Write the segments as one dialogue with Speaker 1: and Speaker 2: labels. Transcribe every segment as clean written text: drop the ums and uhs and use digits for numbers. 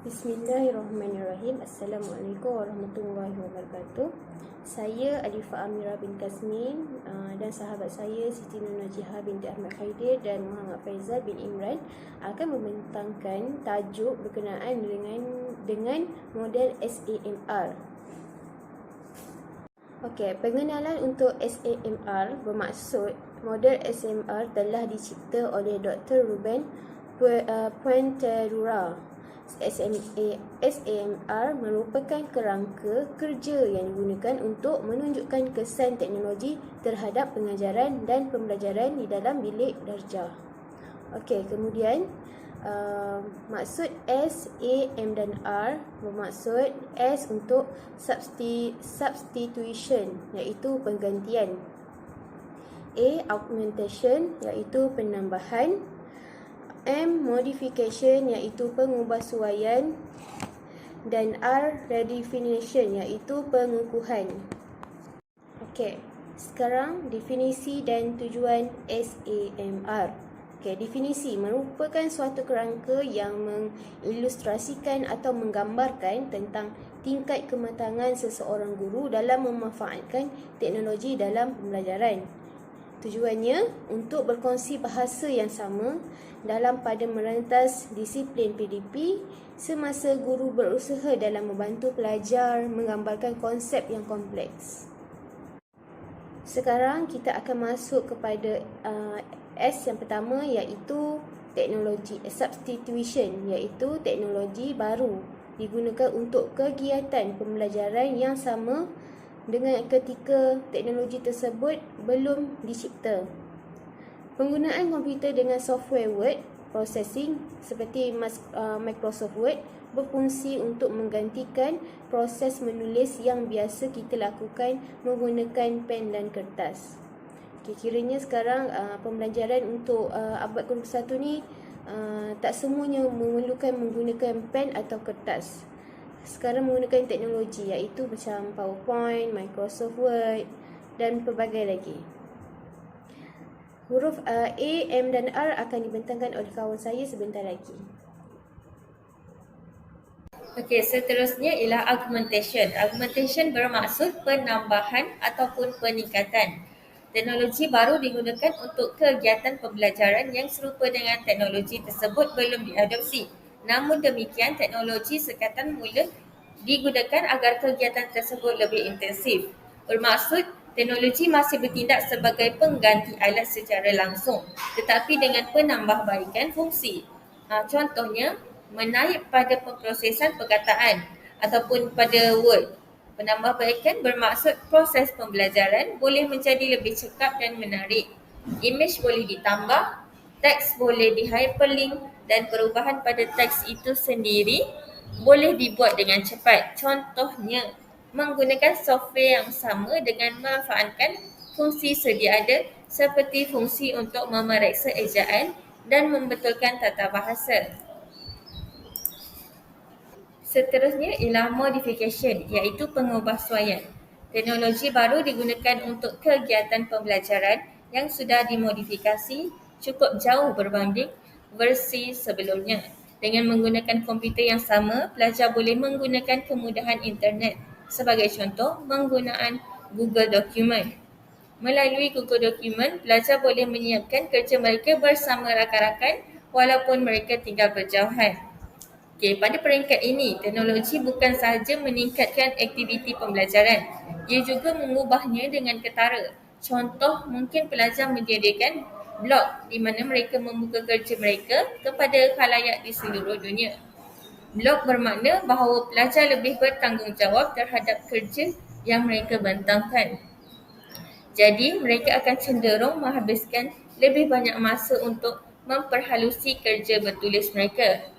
Speaker 1: Bismillahirrahmanirrahim. Assalamualaikum warahmatullahi wabarakatuh. Saya Alifah Amira bin Kasmin dan sahabat saya Siti Nur Najihah binti Ahmad Khaidir dan Muhammad Faizal bin Imran akan membentangkan tajuk berkenaan dengan model SAMR. Okey, pengenalan untuk SAMR bermaksud model SAMR telah dicipta oleh Dr. Ruben Fuenterola. SAMR merupakan kerangka kerja yang digunakan untuk menunjukkan kesan teknologi terhadap pengajaran dan pembelajaran di dalam bilik darjah. Okey, kemudian maksud S, A, M dan R bermaksud S untuk substitution iaitu penggantian, A, augmentation iaitu penambahan, M, modification iaitu pengubahsuaian dan R, redefinition iaitu pengukuhan. Okey, sekarang definisi dan tujuan SAMR. Okey, definisi merupakan suatu kerangka yang mengilustrasikan atau menggambarkan tentang tingkat kematangan seseorang guru dalam memanfaatkan teknologi dalam pembelajaran. Tujuannya untuk berkongsi bahasa yang sama dalam pada merentas disiplin PDP semasa guru berusaha dalam membantu pelajar menggambarkan konsep yang kompleks. Sekarang kita akan masuk kepada S yang pertama iaitu teknologi substitution, iaitu teknologi baru digunakan untuk kegiatan pembelajaran yang sama dengan ketika teknologi tersebut belum dicipta. Penggunaan komputer dengan software word processing seperti Microsoft Word berfungsi untuk menggantikan proses menulis yang biasa kita lakukan menggunakan pen dan kertas. Okay, kiranya sekarang pembelajaran untuk abad ke-21 ni tak semuanya memerlukan menggunakan pen atau kertas. Sekarang menggunakan teknologi iaitu macam PowerPoint, Microsoft Word dan pelbagai lagi. Huruf A, M dan R akan dibentangkan oleh kawan saya sebentar lagi.
Speaker 2: Okey, seterusnya ialah augmentation. Augmentation bermaksud penambahan ataupun peningkatan. Teknologi baru digunakan untuk kegiatan pembelajaran yang serupa dengan teknologi tersebut belum diadopsi. Namun demikian, teknologi sekatan mula digunakan agar kegiatan tersebut lebih intensif. Bermaksud, teknologi masih bertindak sebagai pengganti alat secara langsung, tetapi dengan penambahbaikan fungsi. Contohnya, menaip pada pemprosesan perkataan ataupun pada Word. Penambahbaikan bermaksud proses pembelajaran boleh menjadi lebih cekap dan menarik. Imej boleh ditambah, teks boleh di-hyperlink dan perubahan pada teks itu sendiri boleh dibuat dengan cepat. Contohnya, menggunakan software yang sama dengan memanfaatkan fungsi sedia ada seperti fungsi untuk memeriksa ejaan dan membetulkan tata bahasa. Seterusnya ialah modification iaitu pengubahsuaian. Teknologi baru digunakan untuk kegiatan pembelajaran yang sudah dimodifikasi cukup jauh berbanding versi sebelumnya. Dengan menggunakan komputer yang sama, pelajar boleh menggunakan kemudahan internet. Sebagai contoh, penggunaan Google Document. Melalui Google Document, pelajar boleh menyiapkan kerja mereka bersama rakan-rakan walaupun mereka tinggal berjauhan. Okey, pada peringkat ini, teknologi bukan sahaja meningkatkan aktiviti pembelajaran, ia juga mengubahnya dengan ketara. Contoh, mungkin pelajar menyediakan blog di mana mereka membuka kerja mereka kepada khalayak di seluruh dunia. Blog bermakna bahawa pelajar lebih bertanggungjawab terhadap kerja yang mereka bentangkan. Jadi, mereka akan cenderung menghabiskan lebih banyak masa untuk memperhalusi kerja bertulis mereka.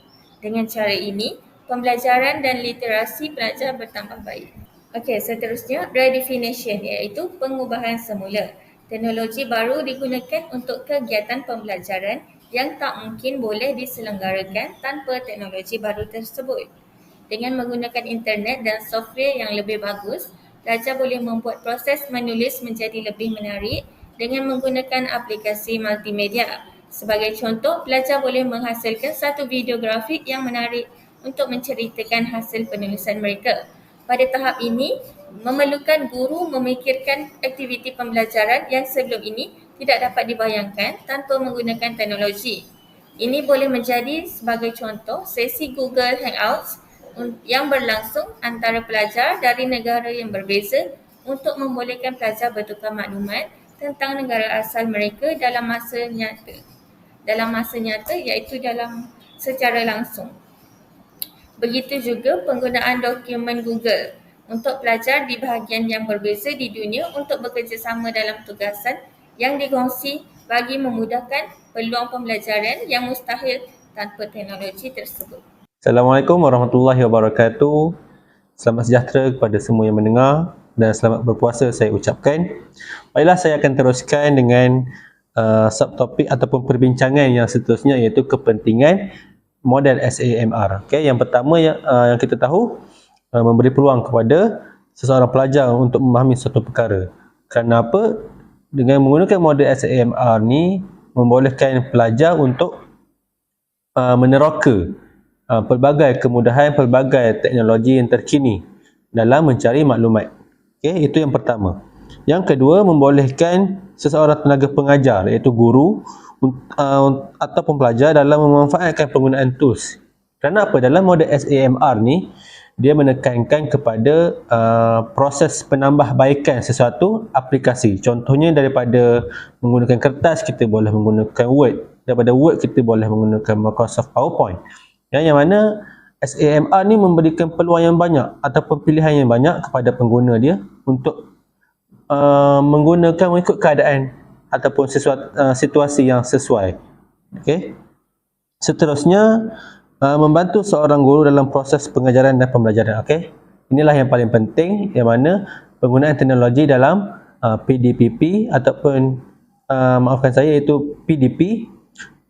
Speaker 2: Dengan cara ini, pembelajaran dan literasi pelajar bertambah baik. Okey, seterusnya redefinition iaitu pengubahan semula. Teknologi baru digunakan untuk kegiatan pembelajaran yang tak mungkin boleh diselenggarakan tanpa teknologi baru tersebut. Dengan menggunakan internet dan software yang lebih bagus, pelajar boleh membuat proses menulis menjadi lebih menarik dengan menggunakan aplikasi multimedia. Sebagai contoh, pelajar boleh menghasilkan satu video grafik yang menarik untuk menceritakan hasil penulisan mereka. Pada tahap ini, memerlukan guru memikirkan aktiviti pembelajaran yang sebelum ini tidak dapat dibayangkan tanpa menggunakan teknologi. Ini boleh menjadi sebagai contoh sesi Google Hangouts yang berlangsung antara pelajar dari negara yang berbeza untuk membolehkan pelajar bertukar maklumat tentang negara asal mereka dalam masa nyata. Iaitu secara langsung. Begitu juga penggunaan dokumen Google untuk pelajar di bahagian yang berbeza di dunia untuk bekerjasama dalam tugasan yang digongsi bagi memudahkan peluang pembelajaran yang mustahil tanpa teknologi tersebut.
Speaker 3: Assalamualaikum warahmatullahi wabarakatuh. Selamat sejahtera kepada semua yang mendengar dan selamat berpuasa saya ucapkan. Baiklah, saya akan teruskan dengan subtopik ataupun perbincangan yang seterusnya, iaitu kepentingan model SAMR. Okay, yang pertama yang kita tahu, memberi peluang kepada seseorang pelajar untuk memahami suatu perkara. Kerana apa? Dengan menggunakan model SAMR ni membolehkan pelajar untuk meneroka pelbagai kemudahan, pelbagai teknologi yang terkini dalam mencari maklumat. Okay, itu yang pertama. Yang kedua, membolehkan seseorang tenaga pengajar, iaitu guru ataupun pelajar dalam memanfaatkan penggunaan tools. Kerana apa? Dalam model SAMR ni, dia menekankan kepada proses penambahbaikan sesuatu aplikasi. Contohnya daripada menggunakan kertas, kita boleh menggunakan Word. Daripada Word, kita boleh menggunakan Microsoft PowerPoint. Yang mana SAMR ni memberikan peluang yang banyak ataupun pilihan yang banyak kepada pengguna dia untuk menggunakan mengikut keadaan ataupun situasi yang sesuai. Okay. Seterusnya, membantu seorang guru dalam proses pengajaran dan pembelajaran. Okay. Inilah yang paling penting, yang mana penggunaan teknologi dalam PDPP ataupun maafkan saya, iaitu PDP,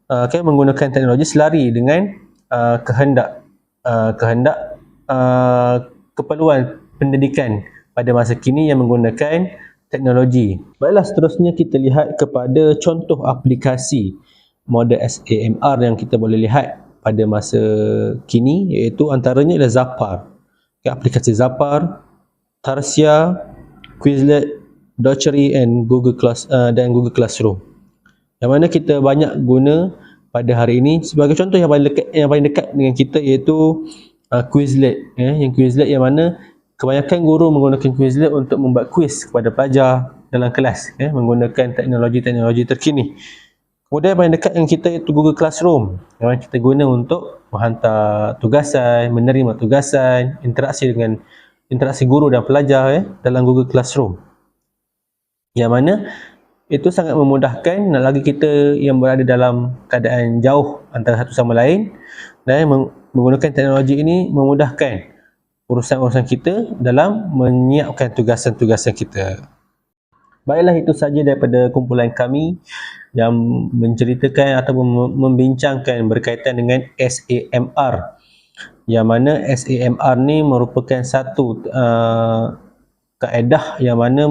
Speaker 3: okay, menggunakan teknologi selari dengan kehendak keperluan pendidikan pada masa kini yang menggunakan teknologi. Baiklah, seterusnya kita lihat kepada contoh aplikasi model SAMR yang kita boleh lihat pada masa kini, iaitu antaranya adalah Zapar. Aplikasi Zapar, Tarsia, Quizlet, Doctory and Google Classroom. Yang mana kita banyak guna pada hari ini. Sebagai contoh yang paling dekat dengan kita, iaitu Quizlet. Yang Quizlet yang mana kebanyakan guru menggunakan Quizlet untuk membuat quiz kepada pelajar dalam kelas, menggunakan teknologi-teknologi terkini. Kemudian yang paling dekat dengan kita iaitu Google Classroom, yang mana kita guna untuk menghantar tugasan, menerima tugasan, interaksi guru dan pelajar dalam Google Classroom. Yang mana itu sangat memudahkan, nak lagi kita yang berada dalam keadaan jauh antara satu sama lain, dan menggunakan teknologi ini memudahkan urusan-urusan kita dalam menyiapkan tugasan-tugasan kita. Baiklah, itu saja daripada kumpulan kami yang menceritakan ataupun membincangkan berkaitan dengan SAMR. Yang mana SAMR ni merupakan satu kaedah yang mana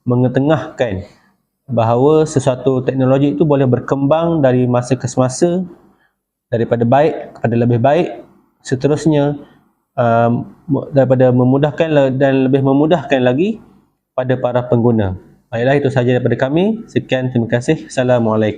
Speaker 3: mengetengahkan bahawa sesuatu teknologi itu boleh berkembang dari masa ke semasa, daripada baik kepada lebih baik, seterusnya daripada memudahkan dan lebih memudahkan lagi pada para pengguna. Baiklah, itu sahaja daripada kami. Sekian, terima kasih. Assalamualaikum.